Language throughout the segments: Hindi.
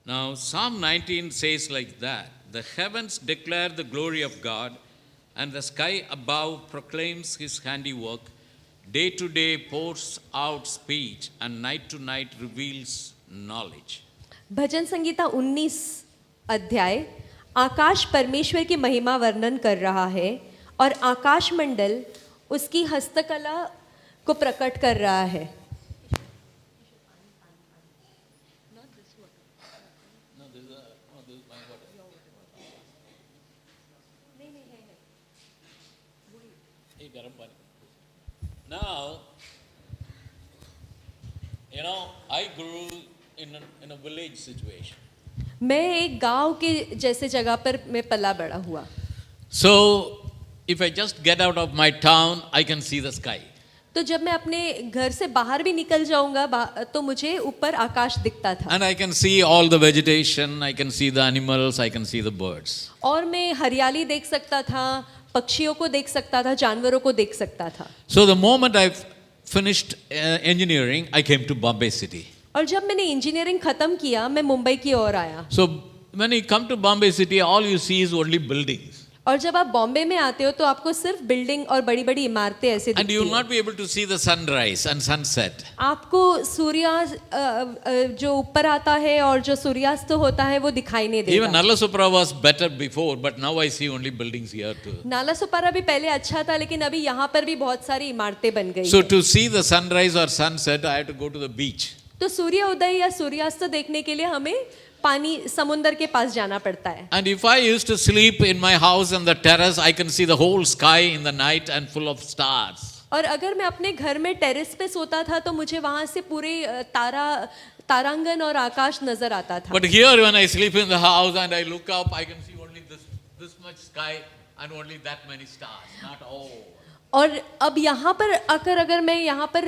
Now, Psalm 19 says like that: the heavens declare the glory of God, and the sky above proclaims his handiwork. Day to day pours out speech, and to night reveals knowledge. भजन संगीता 19 अध्याय आकाश परमेश्वर की महिमा वर्णन कर रहा है और आकाश मंडल उसकी हस्तकला को प्रकट कर रहा है. Now, I grew in a village situation. मैं एक गांव के जैसे जगह पर मैं पला बड़ा हुआ. So, if I just get out of my town, I can see the sky. तो जब मैं अपने घर से बाहर भी निकल जाऊंगा तो मुझे ऊपर आकाश दिखता था. And I can see all the vegetation, I can see the animals, I can see the birds. और मैं हरियाली देख सकता था, पक्षियों को देख सकता था, जानवरों को देख सकता था. So the moment I finished engineering, I came to Bombay city. और जब मैंने इंजीनियरिंग खत्म किया मैं मुंबई की ओर आया. So when you come to Bombay city, all you see is only buildings. और जब आप बॉम्बे में आते हो तो आपको सिर्फ बिल्डिंग और बड़ी-बड़ी इमारतें ऐसे And दिखती you will हैं. not be able to see the sunrise and sunset. आपको सूर्यास्त जो ऊपर आता है और जो सूर्यास्त होता है वो दिखाई नहीं Even देगा. Nalasopara was better before, but now I see only buildings here too. नाला सुपारा भी पहले अच्छा था लेकिन अभी यहाँ पर भी बहुत सारी इमारतें बन गई So हैं. to see the sunrise or sunset, I have to go to the beach. तो सूर्य उदय या सूर्यास्त देखने के लिए हमें पानी समुंदर के पास जाना पड़ता है. And if I used to sleep in my house on the terrace, I can see the whole sky in the night and full of stars. और अगर मैं अपने घर में टेरेस पे सोता था तो मुझे वहां से पूरे तारांगन और आकाश नजर आता था. But here when I sleep in the house and I look up, I can see only this much sky and only that many stars, not all. और अब यहाँ पर अगर मैं यहाँ पर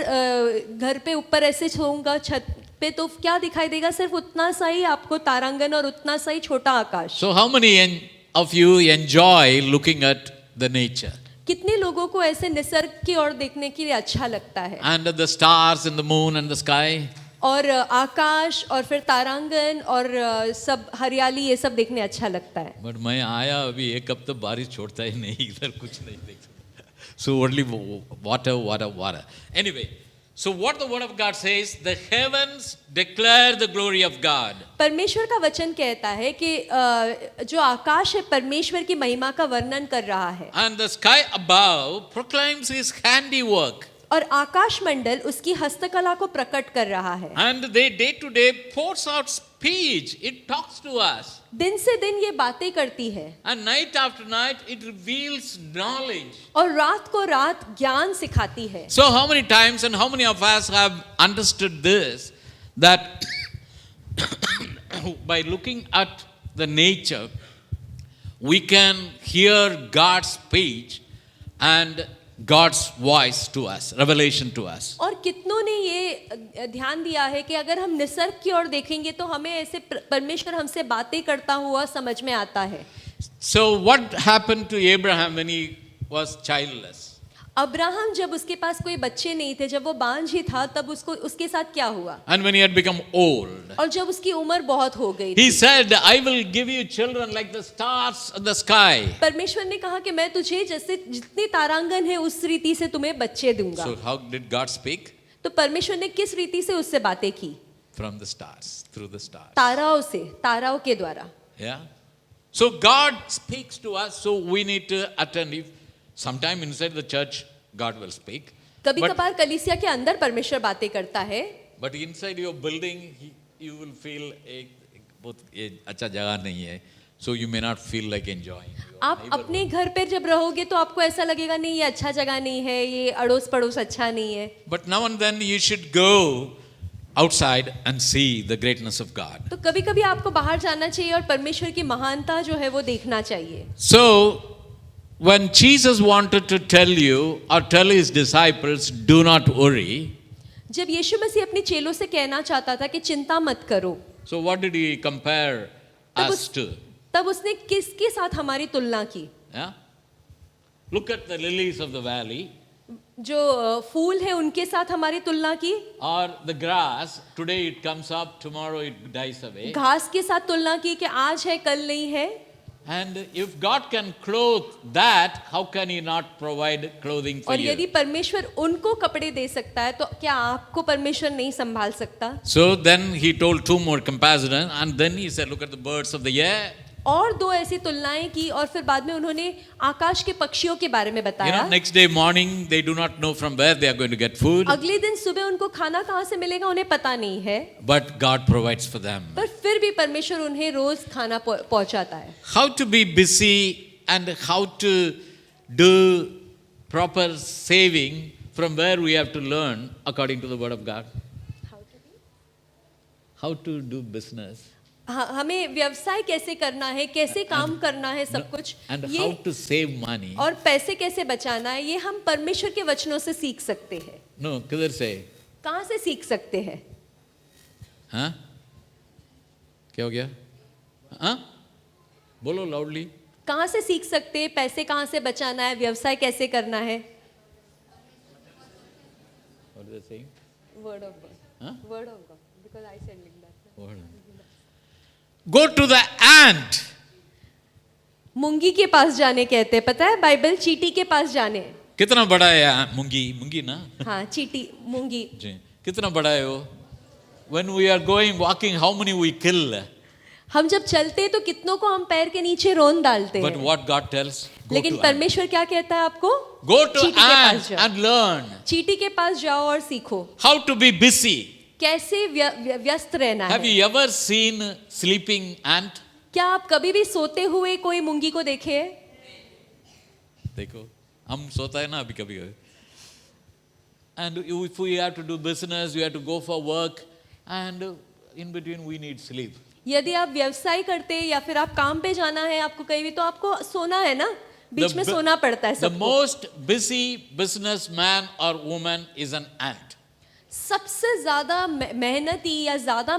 घर पे ऊपर ऐसे सोऊंगा छत पे तो क्या दिखाई देगा? सिर्फ उतना सा ही आपको तारांगन और उतना सा ही छोटा आकाश. So how many of you enjoy looking at the nature? कितने लोगों को ऐसे निसर्ग की ओर देखने के लिए अच्छा लगता है? And the stars and the moon and the sky. और आकाश और फिर तारांगन और सब हरियाली ये सब देखने अच्छा लगता है. But मैं आया अभी एक हफ्ता बारिश छोड़ता ही नहीं, इधर कुछ नहीं देख सकता. So only water. Anyway, so what the word of God says, the heavens declare the glory of God. परमेश्वर का वचन कहता है कि जो आकाश है परमेश्वर की महिमा का वर्णन कर रहा है. And the sky above proclaims his handiwork. और आकाश मंडल उसकी हस्तकला को प्रकट कर रहा है. And they day to day pours out speech. It talks to us. दिन से दिन ये बातें करती है. And night after night it reveals knowledge. और रात को रात ज्ञान सिखाती है. So how many times and how many of us have understood this, that by looking at the nature we can hear God's speech and God's voice to us, revelation to us. और कितनों ने ये ध्यान दिया है कि अगर हम निसर्ग की ओर देखेंगे तो हमें ऐसे परमेश्वर हमसे बातें करता हुआ समझ में आता है. So what happened to Abraham when he was childless? Abraham जब उसके पास कोई बच्चे नहीं थे, जब वो बांझ ही था, तब उसके साथ क्या हुआ? And when he had become old, और जब उसकी उम्र बहुत हो गई, he said, I will give you children like the stars in the sky. परमेश्वर ने कहा कि मैं तुझे जैसे जितनी तारांगन है उस रीति से तुम्हें बच्चे दूंगा. So how did God speak? तो परमेश्वर ने किस रीति से उससे बातें की? From the stars, through the stars. ताराओं से, ताराओं के द्वारा. Yeah. So God speaks to us, so we need to attend. If sometime inside the church God will speak. कभी कभार कलीसिया के अंदर परमेश्वर बातें करता है. But inside your building you will feel बहुत अच्छा जगह नहीं है. So you may not feel like enjoying. आप अपने घर पर जब रहोगे तो आपको ऐसा लगेगा नहीं ये अच्छा जगह नहीं है, ये अड़ोस पड़ोस अच्छा नहीं है. But now and then you should go outside and see the greatness of God. तो कभी कभी आपको बाहर जाना चाहिए और परमेश्वर की महानता जो है वो देखना चाहिए. So when Jesus wanted to tell you or tell his disciples, do not worry. जब यीशु मसीह अपने चेलों से कहना चाहता था कि चिंता मत करो. So what did he compare us to? तब उसने किसके साथ हमारी तुलना की? Yeah? Look at the lilies of the valley. जो फूल है उनके साथ हमारी तुलना की, or the grass, today it comes up, tomorrow it dies away. घास के साथ तुलना की कि आज है कल नहीं है। And if God can clothe that, how can He not provide clothing for और यदि you? परमेश्वर उनको कपड़े दे सकता है तो क्या आपको परमेश्वर नहीं संभाल सकता? So then He told two more comparisons, and then He said, look at the birds of the air. और दो ऐसी तुलनाएं की और फिर बाद में उन्होंने आकाश के पक्षियों के बारे में You बताया। know, next day morning, they do not know from where they are going to get food, अगले दिन सुबह उनको खाना कहाँ से मिलेगा उन्हें पता नहीं है, but God provides for them. पर फिर भी परमेश्वर उन्हें रोज खाना पहुंचाता है। How to be busy and how to do proper saving, from where we have to learn according to the Word of God. How to do business हमें व्यवसाय कैसे करना है, कैसे काम करना है, सब कुछ and ये how to save money. और पैसे कैसे बचाना है, ये हम परमेश्वर के वचनों से सीख सकते हैं। No, किधर से? कहाँ से सीख सकते हैं? हाँ? क्या हो गया? हाँ? बोलो लाउडली। कहाँ से सीख सकते हैं? पैसे कहाँ से बचाना है, व्यवसाय कैसे करना है? What is it saying? Word of God. Huh? Word of God. Because I said like that. Word. Go to the ant. मुंगी के पास जाने कहते हैं, पता है बाइबल चींटी के पास जाने। कितना बड़ा है मुंगी ना? हाँ चींटी मुंगी। जी कितना बड़ा है वो? When we are going walking, how many we kill? हम जब चलते हैं तो कितनों को हम पैर के नीचे रोन डालते But हैं, what God tells, go लेकिन to ant. परमेश्वर क्या कहता है आपको? Go to चींटी के पास ant जाओ। and learn चींटी के पास जाओ और सीखो how to be busy. कैसे व्यस्त रहना Have है। you ever seen sleeping ant? क्या आप कभी भी सोते हुए कोई मुंगी को देखे हैं? देखो हम सोता है ना अभी कभी। And if we have to do business, we have to go for work, and in between we need sleep. यदि आप व्यवसाय करते हैं या फिर आप काम पे जाना है आपको कहीं भी, तो आपको सोना है ना, बीच में सोना पड़ता है The सबको। most busy businessman or woman is an ant. सबसे ज्यादा मेहनती या ज्यादा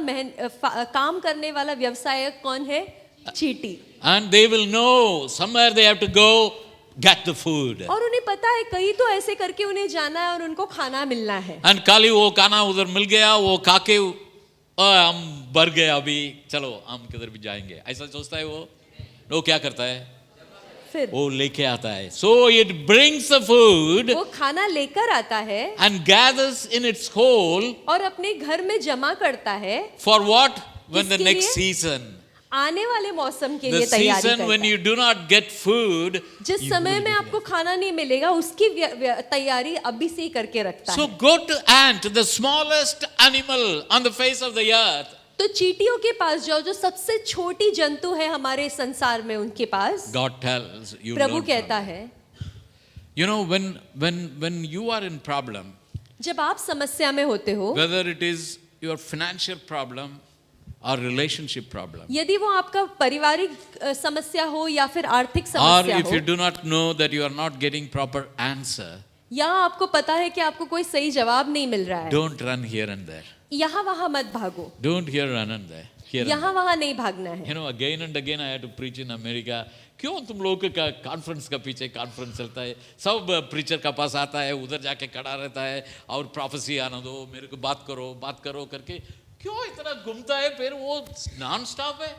काम करने वाला व्यवसायक कौन है? चींटी। And they will know somewhere they have to go get the food. और उन्हें पता है कहीं तो ऐसे करके उन्हें जाना है और उनको खाना मिलना है। And खाली वो खाना उधर मिल गया, वो खा के हम भर गए, अभी चलो हम किधर भी जाएंगे, ऐसा सोचता है वो क्या करता है? फिर वो लेके आता है. So it brings the food वो खाना लेकर आता है and gathers in its hole और अपने घर में जमा करता है। for what? When the किसके next लिए? season. आने वाले मौसम के The लिए तैयारी season करता when है। you do not get food. जिस you समय will में be आपको खाना नहीं मिलेगा उसकी तैयारी अभी से ही करके रखता So है। go to ant, the smallest animal on the face of the earth. तो चींटियों के पास जाओ, जो सबसे छोटी जंतु है हमारे संसार में, उनके पास God tells you. Prabhu learn from कहता it. है, You know, when you are in problem, जब आप समस्या में होते हो, whether it is your financial problem or relationship problem, यदि वो आपका पारिवारिक समस्या हो या फिर आर्थिक or समस्या if you हो, do not know that you are not getting proper answer, या आपको पता है कि आपको कोई सही जवाब नहीं मिल रहा है, don't run here and there. यहाँ वहाँ मत भागो, Don't here run and there. Here and यहाँ वहाँ नहीं भागना है। You know, again and again I had to preach in America. क्यों तुम लोगों का कॉन्फ्रेंस का पीछे कॉन्फ्रेंस चलता है, सब प्रीचर का पास आता है, उधर जाके खड़ा रहता है और प्रोफेसी आना दो, मेरे को बात करो करके क्यों इतना घूमता है? फिर वो नॉन स्टॉप है.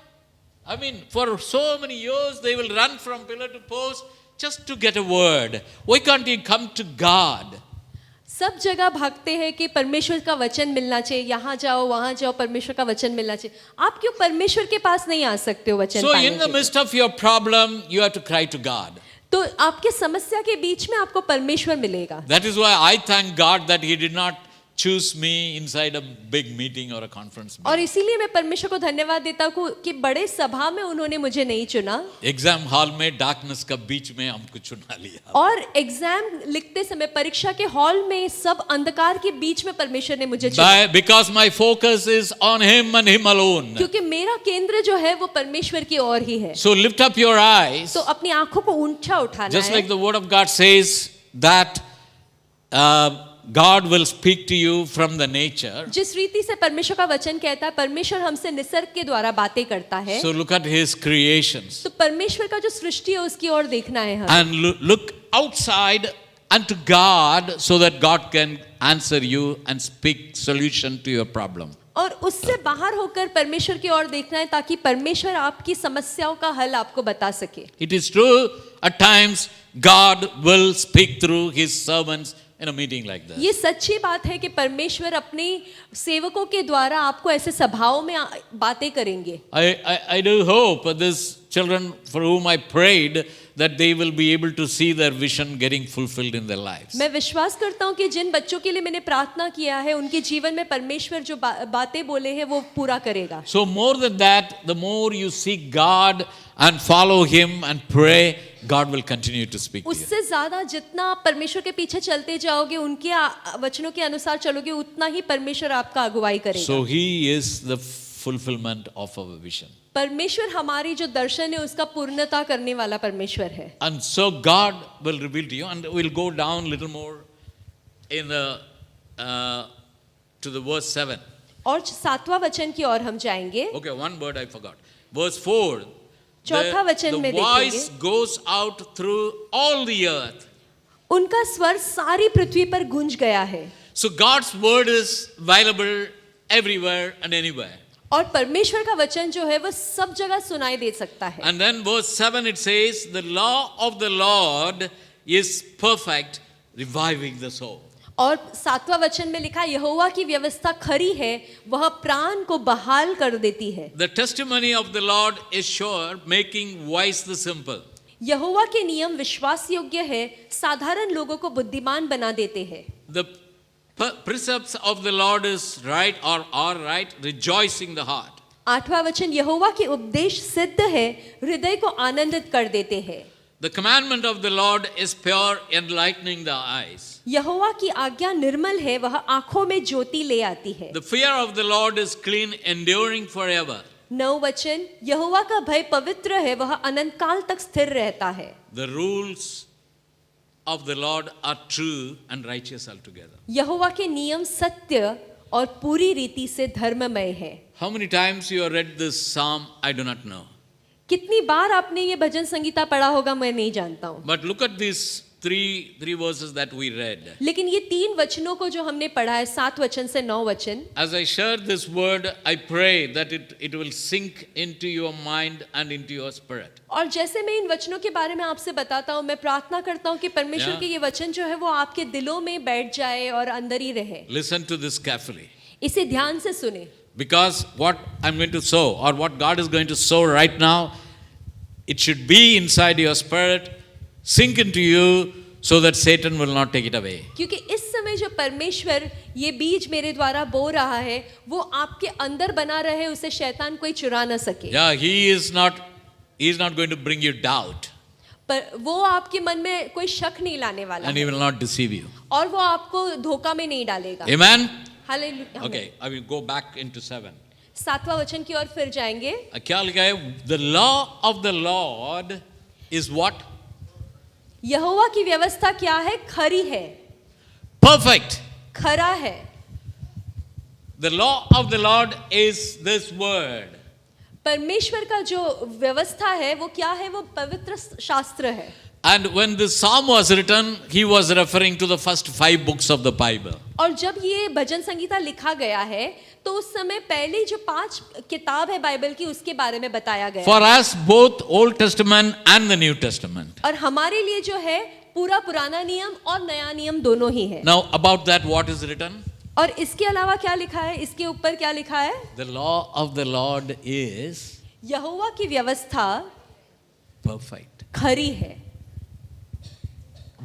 I mean, for so many years they will run from pillar to post just to get a word. Why can't you come to God? सब जगह भागते हैं कि परमेश्वर का वचन मिलना चाहिए, यहाँ जाओ वहाँ जाओ, परमेश्वर का वचन मिलना चाहिए। आप क्यों परमेश्वर के पास नहीं आ सकते हो वचन So पाने in the के लिए? midst of your problem, you have to cry to God. तो आपके समस्या के बीच में आपको परमेश्वर मिलेगा। That is why I thank God that He did not choose me inside a big meeting or a conference और meeting. इसीलिए मैं परमेश्वर को धन्यवाद देता हूँ कि बड़े सभा में उन्होंने मुझे नहीं चुना एग्जाम हॉल में डार्कनेस का बीच में हमको चुना लिया. और एग्जाम लिखते समय परीक्षा के हॉल में सब अंधकार के बीच में परमेश्वर ने मुझे चुना, Because my focus is on Him and Him alone. क्योंकि मेरा केंद्र जो है वो परमेश्वर की ओर ही है। So lift up your eyes, तो अपनी आंखों को ऊंचा उठाना just है, like the Word of God says that God will speak to you from the nature. जिस रीति से परमेश्वर का वचन कहता है परमेश्वर हमसे निसर्ग के द्वारा बातें करता है, So look at His creations तो परमेश्वर का जो सृष्टि है उसकी ओर देखना है हमें। and look outside unto God so that God can answer you and speak solution to your problem. और उससे बाहर होकर परमेश्वर की ओर देखना है ताकि परमेश्वर आपकी समस्याओं का हल आपको बता सके. It is true, at times God will speak through his servants in a meeting like this. ये सच्ची बात है कि परमेश्वर अपने सेवकों के द्वारा आपको ऐसे सभाओं में बातें करेंगे. I do hope these children for whom I prayed that they will be able to see their vision getting fulfilled in their lives. मैं विश्वास करता हूँ कि जिन बच्चों के लिए मैंने प्रार्थना किया है उनके जीवन में परमेश्वर जो बातें बोले हैं वो पूरा करेगा. So more than that, the more you seek God and follow him and pray, God will continue to speak to you. उससे ज्यादा जितना आप परमेश्वर के पीछे चलते जाओगे उनके वचनों के अनुसार चलोगे उतना ही परमेश्वर आपका अगुवाई करेगा. So he is the fulfillment of our vision. परमेश्वर हमारी जो दर्शन है उसका पूर्णता करने वाला परमेश्वर है. And so God will reveal to you, and we'll go down little more in the to the verse 7. और 7वां वचन की ओर हम जाएंगे. Okay, one word I forgot. Verse 4. चौथा वचन में The voice देखेंगे. goes out through all the earth. उनका स्वर सारी पृथ्वी पर गूंज गया है. So God's word is available everywhere and anywhere. और परमेश्वर का वचन जो है वो सब जगह सुनाई दे सकता है. And then verse 7 it says, the law of the Lord is perfect, reviving the soul. और 7वां वचन में लिखा यहोवा की व्यवस्था खरी है वह प्राण को बहाल कर देती है. The testimony of the Lord is sure, making wise the simple. यहोवा के नियम विश्वास योग्य है साधारण लोगों को बुद्धिमान बना देते हैं. The precepts of the Lord is right or are right, rejoicing the heart. 8वां वचन यहोवा के उपदेश सिद्ध है हृदय को आनंदित कर देते हैं. The commandment of the Lord is pure, enlightening the eyes. यहोवा की आज्ञा निर्मल है वह आंखों में ज्योति ले आती है. The fear of the Lord is clean, enduring forever. 9 वचन यहोवा का भय पवित्र है वह अनंत काल तक स्थिर रहता है. The rules of the Lord are true and righteous altogether. यहोवा के नियम सत्य और पूरी रीति से धर्ममय है. How many times you have read this psalm, I do not know. कितनी बार आपने ये भजन संगीता पढ़ा होगा मैं नहीं जानता हूँ. But look at these three verses that we read. लेकिन ये 3 वचनों को जो हमने पढ़ा है 7 वचन से 9 वचन. As I share this word, I pray that it will sink into your mind and into your spirit. और जैसे मैं इन वचनों के बारे में आपसे बताता हूँ मैं प्रार्थना करता हूँ कि परमेश्वर Yeah. के ये वचन जो है वो आपके दिलों में बैठ जाए और अंदर ही रहे. Listen to this carefully. इसे ध्यान से सुने. Because what I'm going to sow, or what God is going to sow right now, it should be inside your spirit, sink into you, so that Satan will not take it away. क्योंकि इस समय जो परमेश्वर ये बीज मेरे द्वारा बो रहा है वो आपके अंदर बना रहे उसे शैतान कोई चुरा ना सके. Yeah, he is not going to bring you doubt, पर वो आपके मन में कोई शक नहीं लाने वाला and he है will not deceive you. और वो आपको धोखा में नहीं डालेगा. Amen? Hallelujah. Okay, I will go back into 7. 7वां वचन की ओर फिर जाएंगे. क्या लिखा है? The law of the Lord is what? यहोवा की व्यवस्था क्या है? खरी है. Perfect. खरा है. The law of the Lord is this word. परमेश्वर का जो व्यवस्था है वो क्या है? वो पवित्र शास्त्र है. And when this psalm was written, he was referring to the first 5 books of the Bible. और जब ये भजन संगीता लिखा गया है तो उस समय पहली जो 5 किताब है बाइबल की उसके बारे में बताया गया. For us, both Old Testament and the New Testament. और हमारे लिए जो है पूरा पुराना नियम और नया नियम दोनों ही है. Now, about that, what is written? और इसके अलावा क्या लिखा है? इसके ऊपर क्या लिखा है? The law of the Lord is यहोवा की व्यवस्था perfect. खरी है.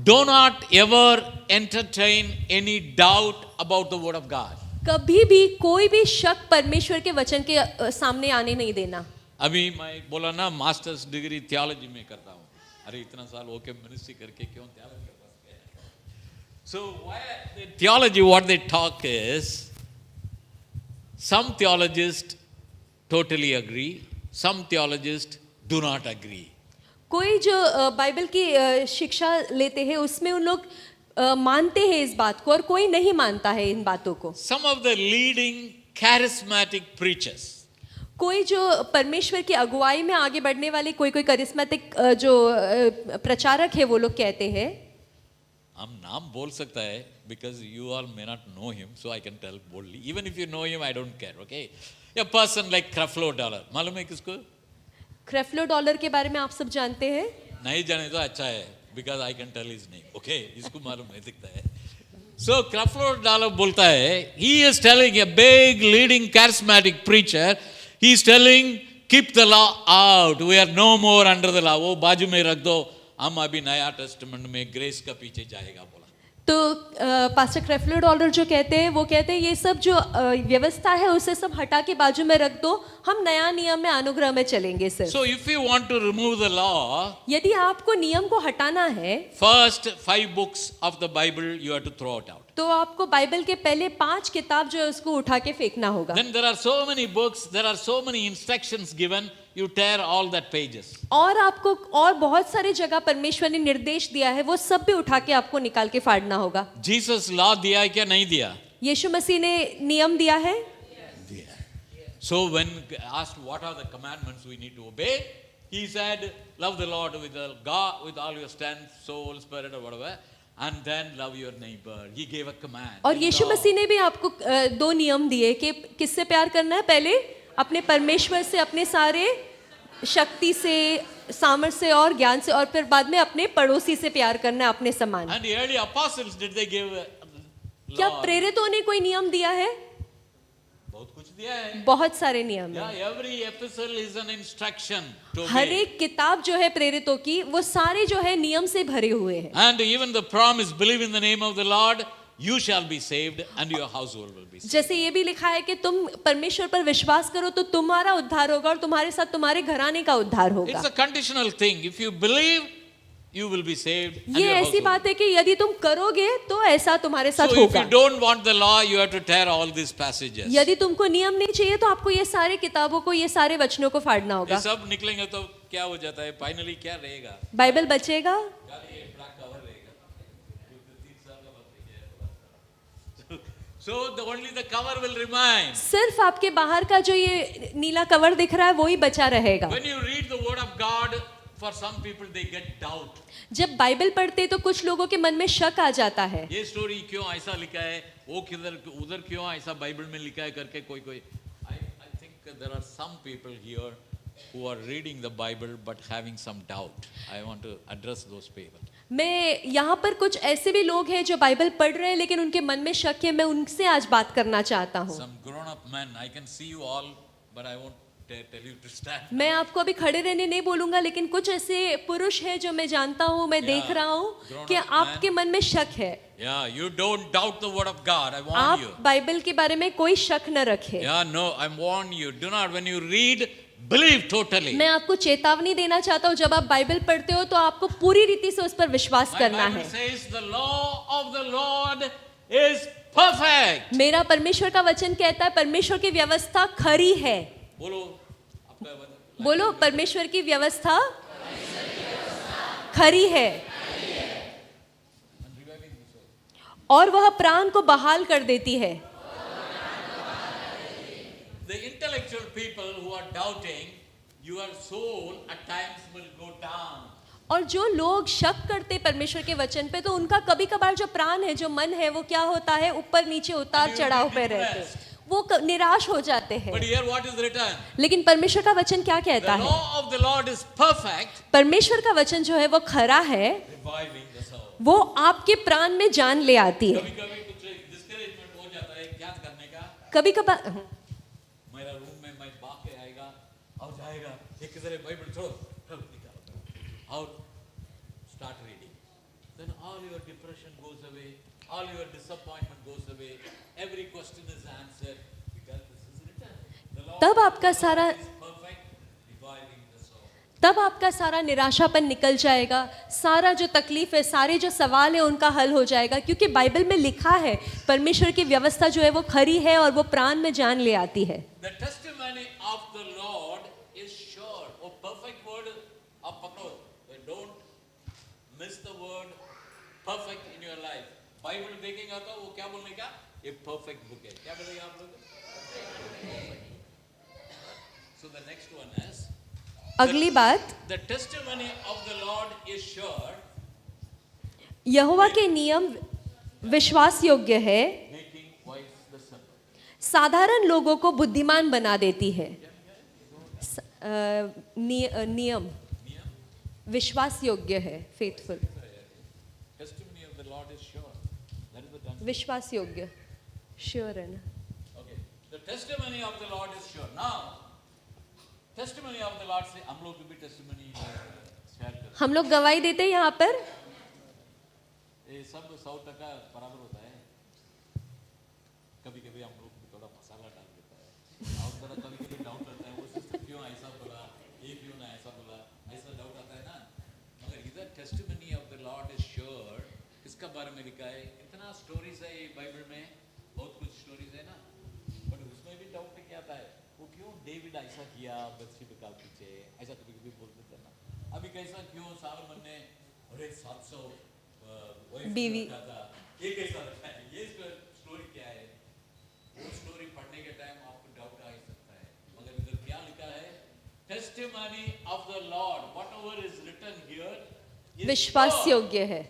Do not ever entertain any doubt about the word of God. कभी भी कोई भी शक परमेश्वर के वचन के सामने आने नहीं देना. अभी मैं बोला ना मास्टर्स डिग्री थियोलॉजी में करता हूँ. अरे इतना साल होके मिनिस्ट्री करके क्यों थियोलॉजी के पास गया? So the theology what they talk is, some theologists totally agree, some theologists do not agree. कोई जो बाइबल की शिक्षा लेते हैं उसमें उन लोग मानते हैं इस बात को और कोई नहीं मानता है इन बातों को. Some of the leading charismatic preachers, कोई जो परमेश्वर की अगुवाई में आगे बढ़ने वाले कोई करिश्मेटिक जो प्रचारक है वो लोग कहते हैं हम नाम बोल सकता है because you all may not know him, so I can tell boldly. Even if you know him, I don't care, okay? A person like Creflo Dollar, मालूम है किसको? क्रेफ्लो डॉलर के बारे में आप सब जानते हैं? नहीं जाने तो अच्छा है, because I can tell his name, okay? इसको मालूम है, दिखता है. So Creflo Dollar बोलता है, he is telling a big leading charismatic preacher, he is telling, keep the law out, we are no more under the law. वो बाजू में रख दो, हम अभी नया टेस्टामेंट में ग्रेस का पीछे जाएगा बोला. तो पास्टर क्रेफ्लो डॉलर जो कहते हैं वो कहते हैं ये सब जो व्यवस्था है उसे सब हटा के बाजू में रख दो, हम नया नियम में अनुग्रह में चलेंगे सिर्फ. So if you want to remove the law, यदि आपको नियम को हटाना है first 5 books of the Bible you have to throw it out. तो आपको बाइबल के पहले 5 किताब जो है उसको उठा के फेंकना होगा. Then there are so many books, there are so many instructions given, you tear all that pages. और आपको और बहुत सारी जगह परमेश्वर ने निर्देश दिया है वो सब भी उठा के आपको निकाल के फाड़ना होगा. Jesus law दिया है क्या नहीं दिया? यीशु मसीह ने नियम दिया है. दिया. So when asked what are the commandments we need to obey, he said love the Lord with God with all your strength, soul, spirit or whatever. And then love your neighbor. He gave a command. और यीशु मसीह ने भी आपको 2 नियम दिए कि किससे प्यार करना है. पहले अपने परमेश्वर से, अपने सारे शक्ति से, सामर्थ्य से और ज्ञान से, और फिर बाद में अपने पड़ोसी से प्यार करना है अपने समान. And the early apostles, did they give क्या law? प्रेरितों ने कोई नियम दिया है? बहुत कुछ दिया है. बहुत सारे नियम Yeah, हैं. every epistle is an instruction to her obey. एक किताब जो है प्रेरितों की वो सारे जो है नियम से भरे हुए हैं. And even the promise, believe in the name of the Lord, you shall be saved and your household will be saved. जैसे ये भी लिखा है कि तुम परमेश्वर पर विश्वास करो तो तुम्हारा उद्धार होगा और तुम्हारे साथ तुम्हारे घराने का उद्धार होगा. It's a conditional thing. If you believe, you will be saved and ये your ऐसी household. बात है कि यदि तुम करोगे तो ऐसा तुम्हारे साथ So if होगा. you don't want the law, you have to tear all these passages. यदि तुमको नियम नहीं चाहिए तो आपको ये सारे किताबों को, ये सारे वचनों को फाड़ना ये होगा. सब निकलेंगे तो क्या हो जाता है? फाइनली क्या रहेगा? बाइबल बचेगा. खाली एक बड़ा कवर रहेगा. 3 साल का बच गया. So the only the cover will remain. सिर्फ आपके बाहर का जो ये नीला कवर दिख रहा है वो ही बचा रहेगा. When you read the word of God, for some people they get doubt. जब बाइबल पढ़ते तो कुछ लोगों के मन में शक आ जाता है. ये स्टोरी क्यों ऐसा लिखा है, वो किधर उधर क्यों ऐसा बाइबल में लिखा है करके कोई I think there are some people here who are reading the Bible but having some doubt. I want to address those people. मैं यहाँ पर कुछ ऐसे भी लोग हैं जो बाइबल पढ़ रहे हैं लेकिन उनके मन में शक है. मैं उनसे आज बात करना चाहता हूँ. Some grown up men, I can see you all, but I won't tell you to stand. मैं आपको अभी खड़े रहने नहीं बोलूंगा लेकिन कुछ ऐसे पुरुष हैं जो मैं जानता हूँ, मैं देख रहा हूँ कि आपके मन में शक है. Yeah, you don't doubt the word of God. I warn आप you. बाइबल के बारे में कोई शक न रखें. Yeah, no, I warn you. Do not, when you read, believe totally. मैं आपको चेतावनी देना चाहता हूँ, जब आप बाइबल पढ़ते हो तो आपको पूरी रीति से उस पर विश्वास My करना Bible है. says the law of the Lord is perfect. मेरा परमेश्वर का वचन कहता है परमेश्वर की व्यवस्था खरी है. बोलो आपका वचन. बोलो, परमेश्वर की व्यवस्था खरी है और वह प्राण को बहाल कर देती है. The intellectual people who are doubting, your soul at times will go down. और जो लोग शक करते परमेश्वर के वचन पे तो उनका कभी कभार जो प्राण है, जो मन है, वो क्या होता है, ऊपर नीचे उतार चढ़ाव पे रहते, वो निराश हो जाते हैं. But here what is written? लेकिन परमेश्वर का वचन क्या कहता The है? law of the Lord is perfect, परमेश्वर का वचन जो है वो खरा है, reviving the soul. वो आपके प्राण में जान ले आती है. कभी-कभी कुछ discouragement हो जाता है क्या करने का. कभी कभार मेरा रूम में मैं बाके आएगा और जाएगा, एक किधर बाइबल छोड़ो, चलो निकालो और start reading. Then all your depression goes away, all your disappointment goes away, every question is answered because this is written. The Lord तब आपका सारा is perfect, reviving the soul. तब आपका सारा निराशापन निकल जाएगा. सारा जो तकलीफ है, सारे जो सवाल है उनका हल हो जाएगा, क्योंकि बाइबल में लिखा है परमेश्वर की व्यवस्था जो है वो खरी है और वो प्राण में जान ले आती है. The testimony of the Lord is sure. वो perfect word आप पकड़ो. Don't miss the word perfect in your life. Bible देखेंगे तो वो क्या बोलने का? ये perfect book है. क्या बोलेंगे आप लोग? So the next one is अगली बात, the testimony of the Lord is sure. यहोवा के नियम विश्वास योग्य है, making wise the simple. साधारण लोगों को बुद्धिमान बना देती है। नियम विश्वास योग्य है, faithful, Testimony of the Lord is sure. That is the concept. विश्वास योग्य, श्योर है ना। Okay. The testimony of the Lord is sure. Now, testimony of the Lord से हम लोग भी testimony share करें. हम लोग गवाही देते हैं यहाँ पर। ये सब 100% बराबर होता है. कभी-कभी हम लोग भी थोड़ा मसाला डाल देता है. और थोड़ा कभी-कभी डाउट आता है, वो सिस्टर क्यों ऐसा बोला, ये क्यों ना ऐसा बोला, ऐसा डाउट आता है ना. मगर इधर testimony of the Lord is sure. किसका बारे में लिखा है? इतना स्टोरीज है ये बाइबल में, बहुत कुछ स्टोरीज है ना. बट उसमें भी डाउट क्या आता है, वो क्यों डेविड ऐसा किया बत्शेबा के पीछे, ऐसा कभी-कभी बोल देते हैं ना. अभी कैसा क्यों सालोमन ने अरे 700 बीवी ये कैसा रखा है, ये स्टोरी क्या है. वो स्टोरी पढ़ने के टाइम आपको डाउट आ ही सकता है. मगर इधर क्या लिखा है? Testimony of the lord, whatever is written here विश्वास योग्य है,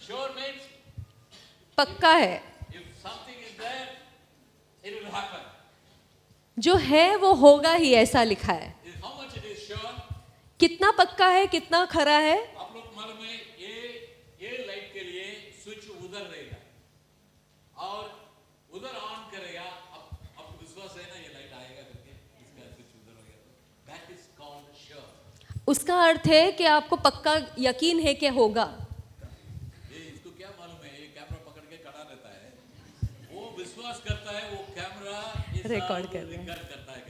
श्योर मींस पक्का है, if something is there it will happen. जो है वो होगा ही, ऐसा लिखा है। How much it is sure? कितना पक्का है, कितना खरा है। आप लोग मालूम है ये लाइट के लिए स्विच उधर रहेगा और उधर ऑन करेगा. अब विश्वास है ना ये लाइट आएगा करके, इसका स्विच उधर हो गया. That is called sure. उसका अर्थ है कि आपको पक्का यकीन है कि होगा। ये इसको क्या मालूम है, ये कैमरा पकड़ के खड़ा रहता है, वो विश्वास करता है, वो कैमरा रिकॉर्ड कर रहा है। रिकॉर्ड करता है.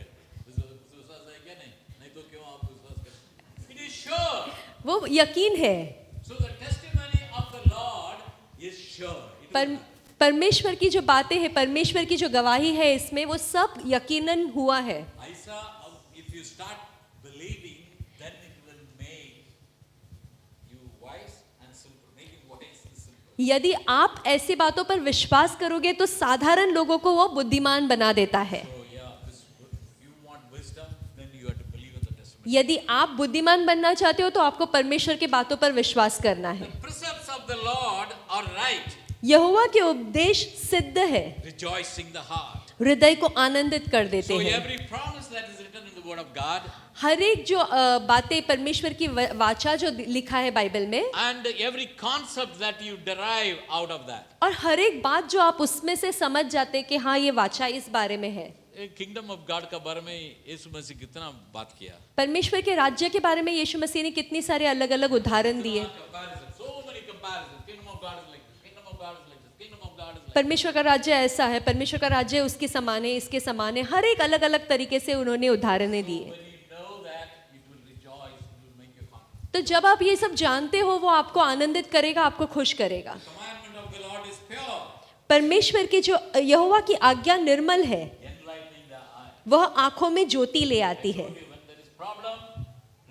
विश्वास है क्या? नहीं तो क्यों आप विश्वास करते? It is sure. वो यकीन है। So the testimony of the Lord is sure. परमेश्वर की जो बातें हैं, परमेश्वर की जो गवाही है, इसमें वो सब यकीनन हुआ है। ऐसा if you start believing, then it will make you wise and simple. Making wise and simple. यदि आप ऐसी बातों पर विश्वास करोगे तो साधारण लोगों को वो बुद्धिमान बना देता है। So yeah, you want wisdom, then you have to believe in the testimony. यदि आप बुद्धिमान बनना चाहते हो तो आपको परमेश्वर की बातों पर विश्वास करना है। The precepts of the Lord are right, यहोवा के उपदेश सिद्ध है, rejoicing the heart. हृदय को आनंदित कर देते So हैं। every promise that is written in the Word of God, हर एक जो बातें परमेश्वर की वाचा जो लिखा है बाइबल में, and every concept that you derive out of that. और हर एक बात जो आप उसमें से समझ जाते हैं कि हाँ ये वाचा इस बारे में है। किंगडम ऑफ गॉड का बारे में यीशु मसीह कितना बात किया. परमेश्वर के राज्य के बारे में यीशु मसीह ने कितनी सारे अलग अलग उदाहरण दिए। Comparison, so many comparisons. Kingdom of God is like this. Kingdom of God is like this. Kingdom of God is like परमेश्वर का राज्य ऐसा है, परमेश्वर का राज्य उसके समान है, इसके समान है, हर एक अलग अलग तरीके से उन्होंने उदाहरणें दिए। this. When you know that, it will rejoice. It will make you confident. तो जब आप ये सब जानते हो, वो आपको आनंदित करेगा, आपको खुश करेगा। Commandment of the Lord is pure, परमेश्वर की जो यहोवा की आज्ञा निर्मल है, enlightening the eye. वह आंखों में ज्योति ले आती है। When there is problem,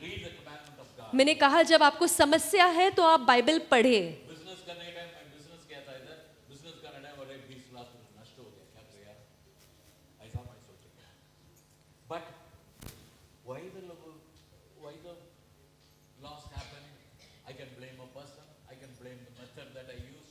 read the commandment of God. मैंने कहा जब आपको समस्या है तो आप बाइबल पढ़े। बिजनेस करने के टाइम मैं बिजनेस किया था इधर. बिजनेस करने टाइम और 20 लाख नष्ट हो गया. क्या करें यार, ऐसा मैं सोचा. But why the loss happened? I can blame a person. I can blame the method that I used.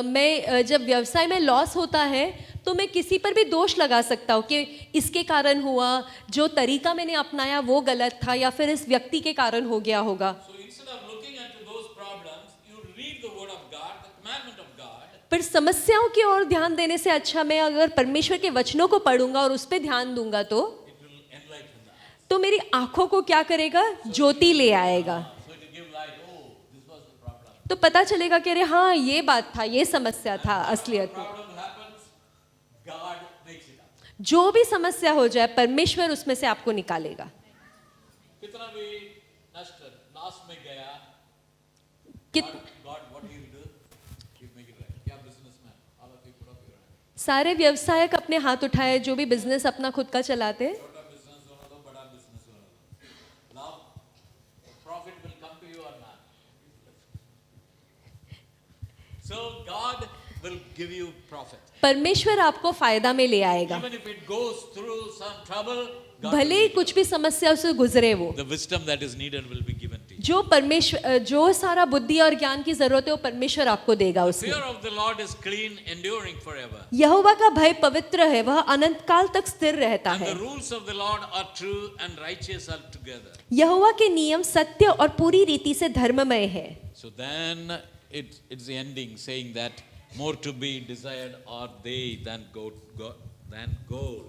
मैं जब व्यवसाय में लॉस होता है तो मैं किसी पर भी दोष लगा सकता हूँ कि इसके कारण हुआ, जो तरीका मैंने अपनाया वो गलत था, या फिर इस व्यक्ति के कारण हो गया होगा। So instead of looking into those problems, you read the word of God, the commandment of God. पर समस्याओं की ओर ध्यान देने से अच्छा मैं अगर परमेश्वर के वचनों को पढ़ूंगा और उस पर ध्यान दूंगा It will enlighten the eyes. तो मेरी आंखों को क्या करेगा, ज्योति ले आएगा। So it will give light. Oh, this was the problem. तो पता चलेगा कि अरे हाँ ये बात था, ये समस्या था असलियत में। Problem happens, God makes it up. जो भी समस्या हो जाए परमेश्वर उसमें से आपको निकालेगा। कितना भी नष्ट लॉस में गया, कित- God, what do you do? You make it right. क्या businessman? All of you put up your hand. सारे व्यवसायक अपने हाथ उठाए, जो भी बिजनेस अपना खुद का चलाते हैं। छोटा business होना दो, बड़ा business होना दो. Now, profit will come to you or not? So God will give you profit. परमेश्वर आपको फायदा में ले आएगा, Even if it goes through some trouble, God भले ही कुछ भी समस्या से गुजरे वो। the wisdom that is needed will be given to you. जो सारा बुद्धि और ज्ञान की जरूरत है वो परमेश्वर आपको देगा उसमें। Fear of the Lord is clean, enduring forever. यहोवा का भय पवित्र है, वह अनंत काल तक स्थिर रहता And है। the rules of the Lord are true and righteous altogether. यहोवा के नियम सत्य और पूरी रीति से धर्ममय है। So then it's the ending saying that more to be desired are they than gold.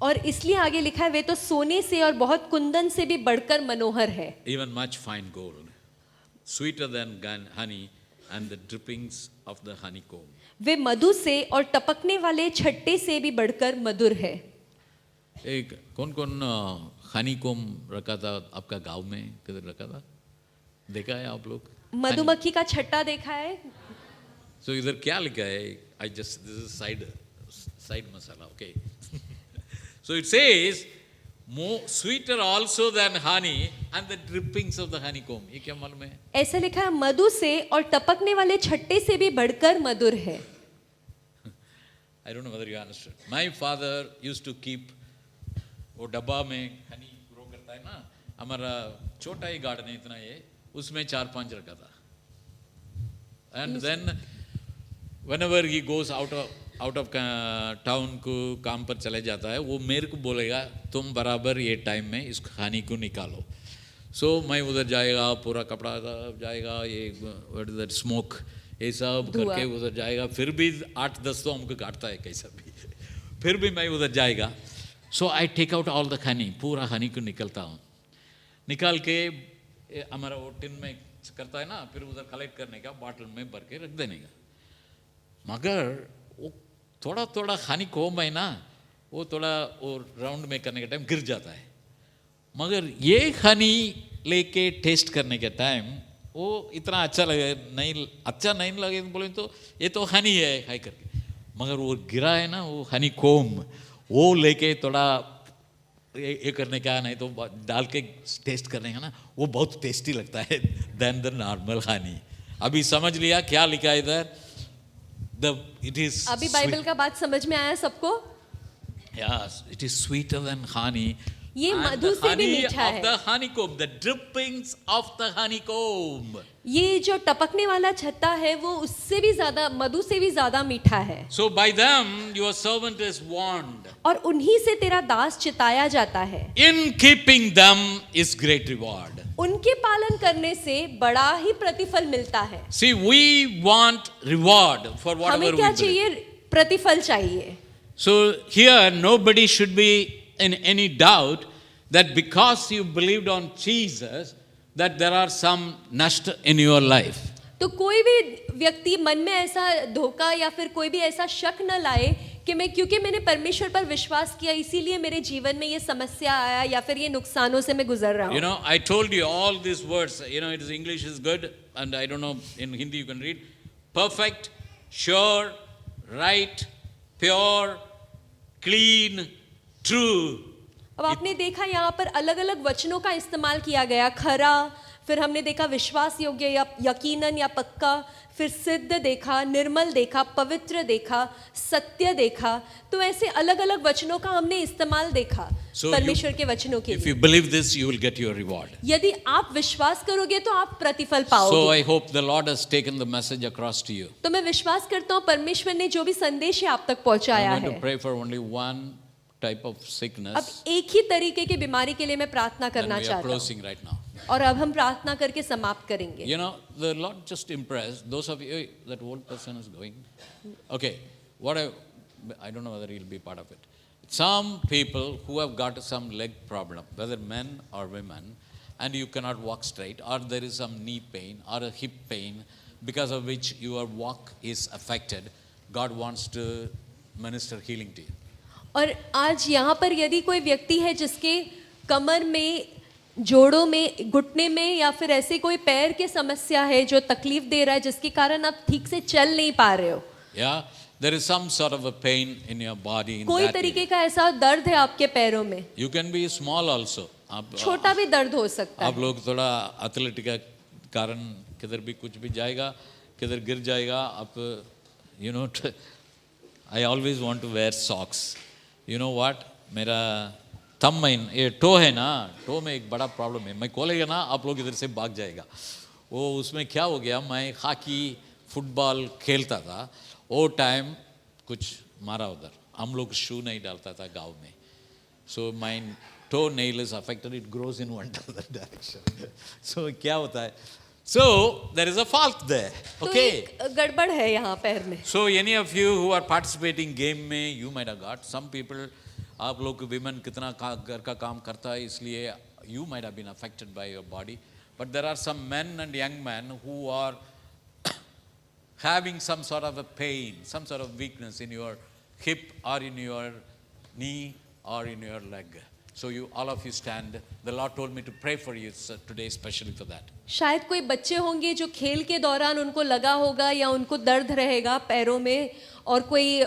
और इसलिए आगे लिखा है वे तो सोने से और बहुत कुंदन से भी बढ़कर मनोहर है। Even much fine gold, sweeter than honey and the drippings of the honeycomb. वे मधु से और टपकने वाले छट्टे से भी बढ़कर मधुर है। एक कौन honeycomb रखा था आपका गांव में, किधर रखा था, देखा है आप लोग? मधुमक्खी का छट्टा देखा है? So इधर क्या लिखा है? this is side masala, okay. So it says more sweeter also than honey and the drippings of the honeycomb. ये क्या मालूम है? ऐसा लिखा है मधु से और टपकने वाले छट्टे से भी बढ़कर मधुर है। I don't know whether you understood. My father used to keep वो डब्बा में honey grow करता है ना, हमारा छोटा ही गार्डन है इतना ये, उसमें 4-5 रखा था. And then whenever he goes out of town को काम पर चले जाता है, वो मेरे को बोलेगा तुम बराबर ये टाइम में इस खानी को निकालो। So मैं उधर जाएगा, पूरा कपड़ा जाएगा, ये स्मोक ये सब करके उधर जाएगा, फिर भी 8-10 तो हमको काटता है कैसा भी, फिर भी मैं उधर जाएगा। So I take out all the honey, पूरा हनी को निकलता हूँ, निकाल के हमारा वो टिन में करता है ना, फिर उधर कलेक्ट करने का, बॉटल में भर के रख देने का। मगर वो थोड़ा थोड़ा हनी कोम है ना, वो थोड़ा वो राउंड में करने के टाइम गिर जाता है, मगर ये हनी लेके टेस्ट करने के टाइम वो इतना अच्छा नहीं लगे बोले तो ये तो हनी है खाई करके, मगर वो गिरा है ना वो हनी कोम, वो लेके थोड़ा ये करने का, नहीं तो डाल के टेस्ट करने का ना, वो बहुत टेस्टी लगता है देन द नॉर्मल हनी। अभी समझ लिया क्या लिखा है इधर? It is अभी बाइबल का बात समझ में आया सबको? Yes, it is sweeter than honey. ये मधु से भी मीठा है। Of the honeycomb, the drippings of the honeycomb. ये जो टपकने वाला छत्ता है वो उससे भी ज्यादा, मधु से भी ज्यादा मीठा है। So by them your servant is warned. और उन्हीं से तेरा दास चिताया जाता है। In keeping them is great reward. उनके पालन करने से बड़ा ही प्रतिफल मिलता है। See, we want reward for whatever हमें we क्या believe. चाहिए? प्रतिफल चाहिए। So here nobody should be in any doubt that because you believed on Jesus that there are some nashta in your life. तो कोई भी व्यक्ति मन में ऐसा धोखा या फिर कोई भी ऐसा शक न लाए कि मैं क्योंकि मैंने परमेश्वर पर विश्वास किया इसीलिए मेरे जीवन में ये समस्या आया या फिर ये नुकसानों से मैं गुजर रहा हूँ। You know, I told you all these words. You know, it is English is good, and I don't know in Hindi you can read. Perfect, sure, right, pure, clean, true. अब आपने देखा यहाँ पर अलग अलग वचनों का इस्तेमाल किया गया, खरा, फिर हमने देखा विश्वास योग्य या यकीनन या पक्का, फिर सिद्ध देखा, निर्मल देखा, पवित्र देखा, सत्य देखा। तो ऐसे अलग अलग वचनों का हमने इस्तेमाल देखा परमेश्वर के वचनों के If लिए। you believe this, you will get your reward. यदि आप विश्वास करोगे तो आप प्रतिफल पाओगे। So I hope the Lord has taken the message across to you. तो मैं विश्वास करता हूँ परमेश्वर ने जो भी संदेश है आप तक पहुँचाया I'm going है। to pray for only one type of अब sickness. एक ही तरीके की बीमारी के लिए मैं प्रार्थना And करना we are चाहता हूँ closing right now. और अब हम प्रार्थना करके समाप्त करेंगे। You know, the Lord just impressed those of you. That old person is going. Okay, I don't know whether he'll be part of it. Some people who have got some leg problem, whether men or women, and you cannot walk straight, or there is some knee pain or a hip pain, because of which your walk is affected. God wants to minister healing to you. और आज यहाँ पर यदि कोई व्यक्ति है जिसके कमर में, जोड़ों में, घुटने में या फिर ऐसे कोई पैर के समस्या है जो तकलीफ दे रहा है जिसके कारण आप ठीक से चल नहीं पा रहे हो, Yeah, there is some sort of a pain in your body. In कोई that तरीके area. का ऐसा दर्द है आपके पैरों में, You can be small also. छोटा भी दर्द हो सकता आप है। लोग थोड़ा एथलेटिक का कारण किधर भी कुछ भी जाएगा, किधर गिर जाएगा, आप you know, I always want to wear socks. You know what? मेरा थंब में ये टो है ना, टो में एक बड़ा प्रॉब्लम है। मैं खोलेगा ना आप लोग इधर से भाग जाएगा। वो उसमें क्या हो गया, मैं हॉकी फुटबॉल खेलता था, वो टाइम कुछ मारा उधर, हम लोग शू नहीं डालता था गांव में, so my toe nail is affected, it grows in one direction. So क्या होता है, so there is a fault there, तो ओके। एक गड़बड़ है यहाँ पैर में। So any of you who are participating game में, you might have got some people, आप लोग women कितना घर का काम करता है, इसलिए you might have been affected by your body, but there are some men and young men who are having some sort of a pain, some sort of weakness in your hip or in your knee or in your leg. So you all of you stand. The Lord told me to pray for you today, especially for that. शायद कोई बच्चे होंगे जो खेल के दौरान उनको लगा होगा या उनको दर्द रहेगा पैरों में, और कोई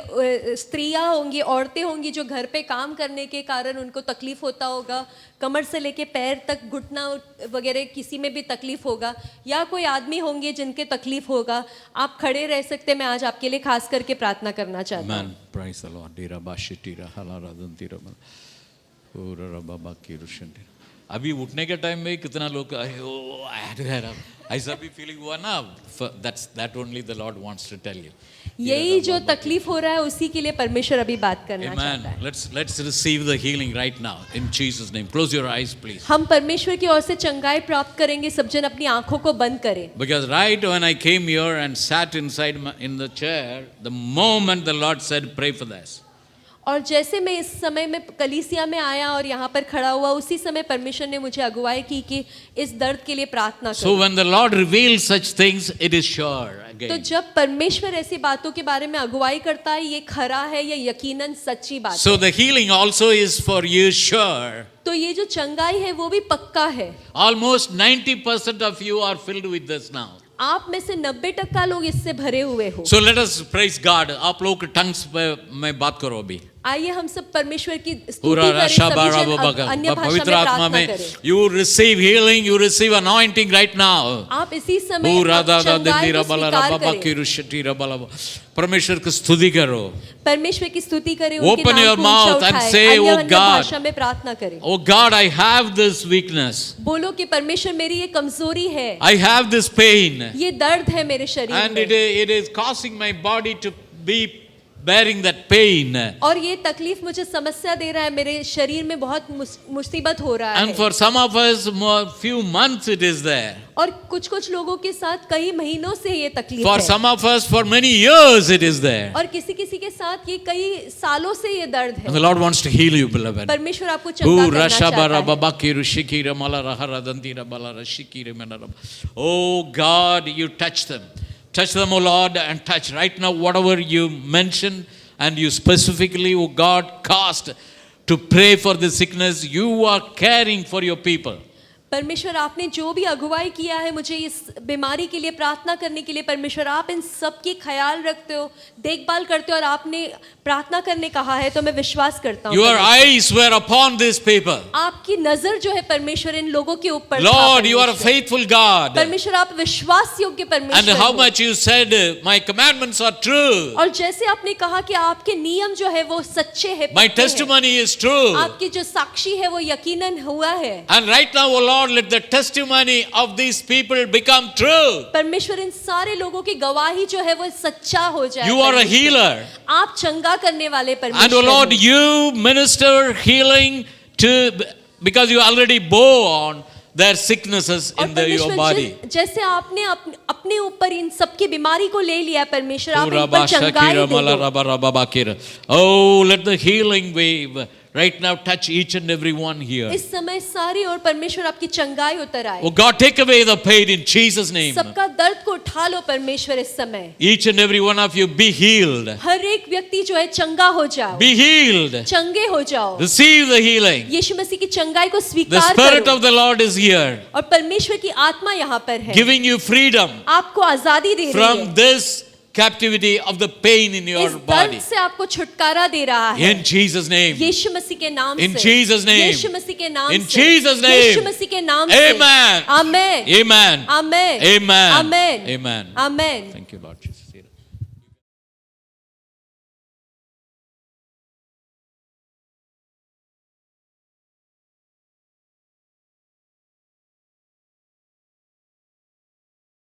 स्त्रियां होंगी, औरतें होंगी जो घर पे काम करने के कारण उनको तकलीफ होता होगा, कमर से लेके पैर तक, घुटना वगैरह किसी में भी तकलीफ होगा, या कोई आदमी होंगे जिनके तकलीफ होगा। आप खड़े रह सकते हैं, मैं आज आपके लिए खास करके प्रार्थना करना चाहता हूँ। Amen. Praise the Lord. Dira bashitira halaradantira mal. Ura rababa kirushanti. अभी उठने के टाइम में कितना लोग ऐसा भी फीलिंग हुआ ना, that only the Lord wants to tell you. यही जो तकलीफ हो रहा है उसी के लिए परमेश्वर अभी बात करना चाहता है। Amen. Let's receive the healing right now in Jesus name. Close your eyes please. हम परमेश्वर की ओर से चंगाई प्राप्त करेंगे। सब जन अपनी आंखों को बंद करें। Because right when I came here and sat inside in the chair, the moment the Lord said pray for this. और जैसे मैं इस समय में कलीसिया में आया और यहाँ पर खड़ा हुआ, उसी समय परमेश्वर ने मुझे अगुवाई की कि इस दर्द के लिए प्रार्थना करो। So when the Lord reveals such things, it is sure again. तो जब परमेश्वर ऐसी बातों के बारे में अगुवाई करता है, ये खरा है, ये यकीनन सच्ची बात So है। the healing also is for you sure. तो ये जो चंगाई है वो भी पक्का है। Almost 90% of you are filled with this now. आप में से 90% लोग इससे भरे हुए हो। So let us praise God. आप लोग टंग्स में बात करो अभी। आइए हम सब परमेश्वर की स्तुति पूरा करें, रशा सभी बारा जन बाबा अन्य भाषा में पवित्र आत्मा प्रार्थना में करें। you receive healing, you receive anointing right now. आप इसी समय पूरा दादा चंगाई दिंदी को रबला स्वीकार रबा करें। की रुशटी रबला परमेश्वर की स्तुति करो। परमेश्वर की स्तुति करें, उनके Open नाम your को mouth ऊंचा and उठाएं, say, अन्य "Oh अन्य God." भाषा में प्रार्थना करें। Oh God, I have this weakness. बोलो कि परमेश्वर मेरी ये कमजोरी है, I have this pain. ये दर्द है मेरे शरीर And में, it is causing my body to be bearing that pain. और ये तकलीफ मुझे समस्या दे रहा है, मेरे शरीर में बहुत मुसीबत हो रहा And है। for some of us, few months it is there. और कुछ कुछ लोगों के साथ कई महीनों से ये तकलीफ For है, some of us, for many years it is there. और किसी किसी के साथ ये कई सालों से ये दर्द And है। the Lord wants to heal you, beloved. परमेश्वर आपको चंगा करना चाहता है। Oh God, you touch them. Touch them, O Lord, and touch right now whatever you mentioned and you specifically, O God, caused to pray for the sickness. You are caring for your people. परमेश्वर आपने जो भी अगुवाई किया है मुझे इस बीमारी के लिए प्रार्थना करने के लिए, परमेश्वर आप इन सब की ख्याल रखते हो, देखभाल करते हो, और आपने प्रार्थना करने कहा है तो मैं विश्वास करता हूँ। Your eyes were upon these people. आपकी नजर जो है परमेश्वर इन लोगों के ऊपर था, Lord, you are a परमेश्वर। faithful God. परमेश्वर आप विश्वास योग्य And परमेश्वर how हो। much you said, my commandments are true. और जैसे आपने कहा कि आपके नियम जो है वो सच्चे हैं, My पक्के हैं। testimony is true. आपकी जो साक्षी है वो यकीनन हुआ है। And right now, O Lord, let the testimony of these people become true. परमेश्वर इन सारे लोगों की गवाही जो है वो सच्चा हो जाए। You are a परमेश्वर। healer. आप चंगा करने वाले And O परमेश्वर Lord, हो। you minister healing to, because you already bore on their sicknesses और in your परमेश्वर body. जैसे आपने अपने ऊपर इन सबकी बीमारी को ले लिया, परमेश्वर आप इन पर चंगाई दे दो। Oh, let the healing wave right now touch each and every one here. इस समय सारी और परमेश्वर आपकी चंगाई उतर आए। Oh God, take away the pain in Jesus' name. सबका दर्द को उठा लो परमेश्वर इस समय। Each and every one of you be healed. हर एक व्यक्ति जो है चंगा हो जाओ, Be healed. चंगे हो जाओ। Receive the healing. यीशु मसीह की चंगाई को The स्वीकार Spirit करो। of the Lord is here, और परमेश्वर की आत्मा यहाँ पर है, giving you freedom आपको आजादी दे रही from है, this captivity of the pain in your इस body. दर्द से आपको छुटकारा दे रहा है। In Jesus' name. यीशु मसीह के नाम In से, Jesus' name. यीशु मसीह के नाम In से, Jesus' name. यीशु मसीह के नाम से, Amen. Amen, Amen. Amen, Amen. Amen, Amen. Amen. Thank you, Lord Jesus.